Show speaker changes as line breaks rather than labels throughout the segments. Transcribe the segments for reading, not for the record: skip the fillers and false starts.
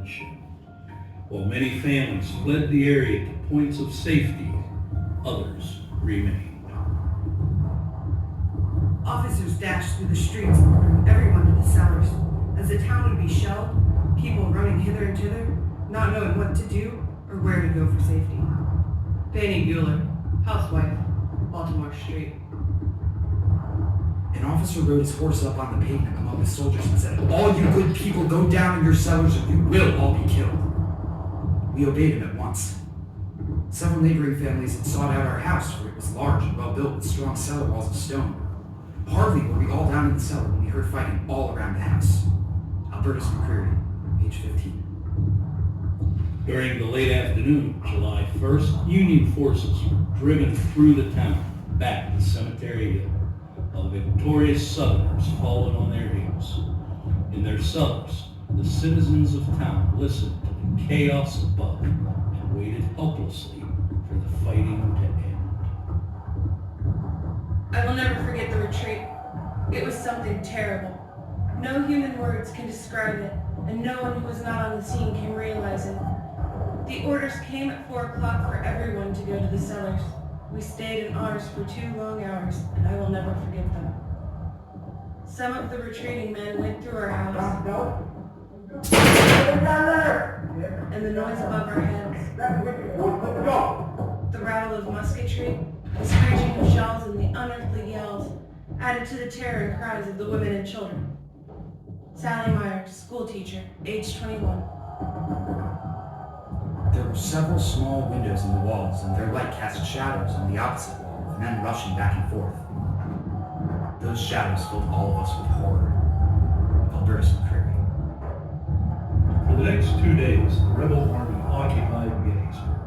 bloodshed. While many families fled the area to points of safety, others remained.
Officers dashed through the streets, ordering everyone to the cellars. As the town would be shelled, people running hither and thither, not knowing what to do or where to go for safety. Fanny Bueller, housewife, Baltimore Street.
An officer rode his horse up on the pavement among the soldiers and said, "All you good people go down in your cellars or you will all be killed." We obeyed him at once. Several neighboring families had sought out our house, for it was large and well built with strong cellar walls of stone. Hardly were we all down in the cellar when we heard fighting all around the house. Albertus McCreary, age 15.
During the late afternoon of July 1st, Union forces were driven through the town, back to Cemetery Hill, while the victorious Southerners followed on their heels. In their cellars, the citizens of town listened to the chaos above and waited helplessly for the fighting to end.
I will never forget the retreat. It was something terrible. No human words can describe it, and no one who was not on the scene can realize it. The orders came at 4 o'clock for everyone to go to the cellars. We stayed in ours for 2 long hours, and I will never forget them. Some of the retreating men went through our house, and the noise above our heads, the rattle of musketry, the screeching of shells, and the unearthly yells added to the terror and cries of the women and children. Sally Meyer, school teacher, age 21.
There were several small windows in the walls, and their light cast shadows on the opposite wall, with men rushing back and forth. Those shadows filled all of us with horror. Albertus McCreary.
For the next 2 days, the rebel army occupied Gettysburg,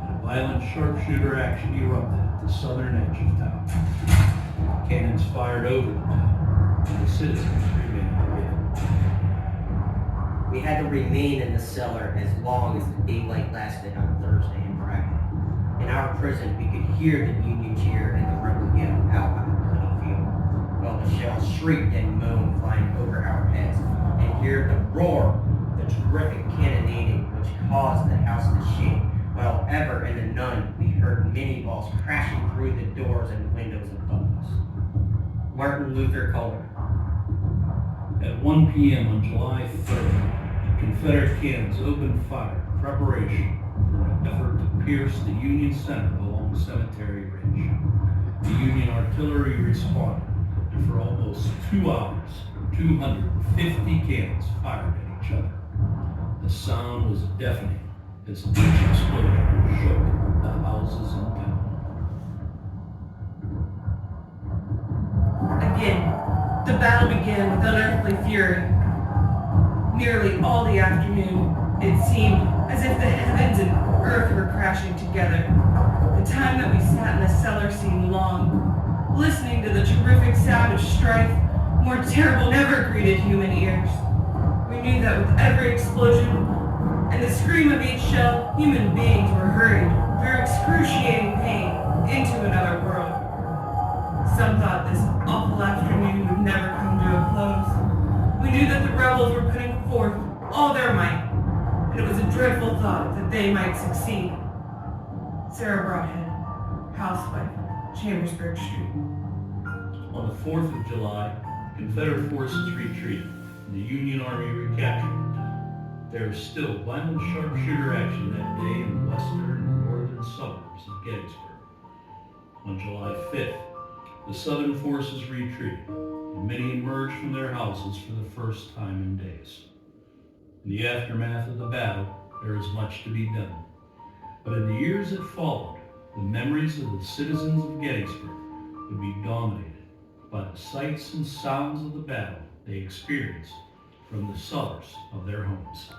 and a violent sharpshooter action erupted at the southern edge of town. Cannons fired over the town, and the citizens remained hidden.
We had to remain in the cellar as long as the daylight lasted on Thursday and Friday. In our prison, we could hear the Union cheer and the rebel yell out on the bloody field, while the shells shrieked and moaned flying over our heads, and hear the roar of the terrific cannonading which caused the house to shake, while ever and anon we heard many balls crashing through the doors and windows above us. Martin Luther Kohler.
At 1 p.m. on July 3rd, Confederate cannons opened fire in preparation for an effort to pierce the Union center along Cemetery Ridge. The Union artillery responded, and for almost 2 hours, 250 cannons fired at each other. The sound was deafening as each explosion shook the houses in town.
Again, the battle began with unearthly fury. Nearly all the afternoon, it seemed as if the heavens and earth were crashing together. The time that we sat in the cellar seemed long, listening to the terrific sound of strife, more terrible never greeted human ears. We knew that with every explosion and the scream of each shell, human beings were hurried through excruciating pain into another world. Some thought this awful afternoon would never come to a close. We knew that the rebels were putting forth all their might, and it was a dreadful thought that they might succeed. Sarah Broadhead, housewife, Chambersburg Street.
On the 4th of July, Confederate forces retreated, and the Union Army recaptured the town. There was still violent sharpshooter action that day in the western and northern suburbs of Gettysburg. On July 5th, the Southern forces retreated, and many emerged from their houses for the first time in days. In the aftermath of the battle, there is much to be done. But in the years that followed, the memories of the citizens of Gettysburg would be dominated by the sights and sounds of the battle they experienced from the cellars of their homes.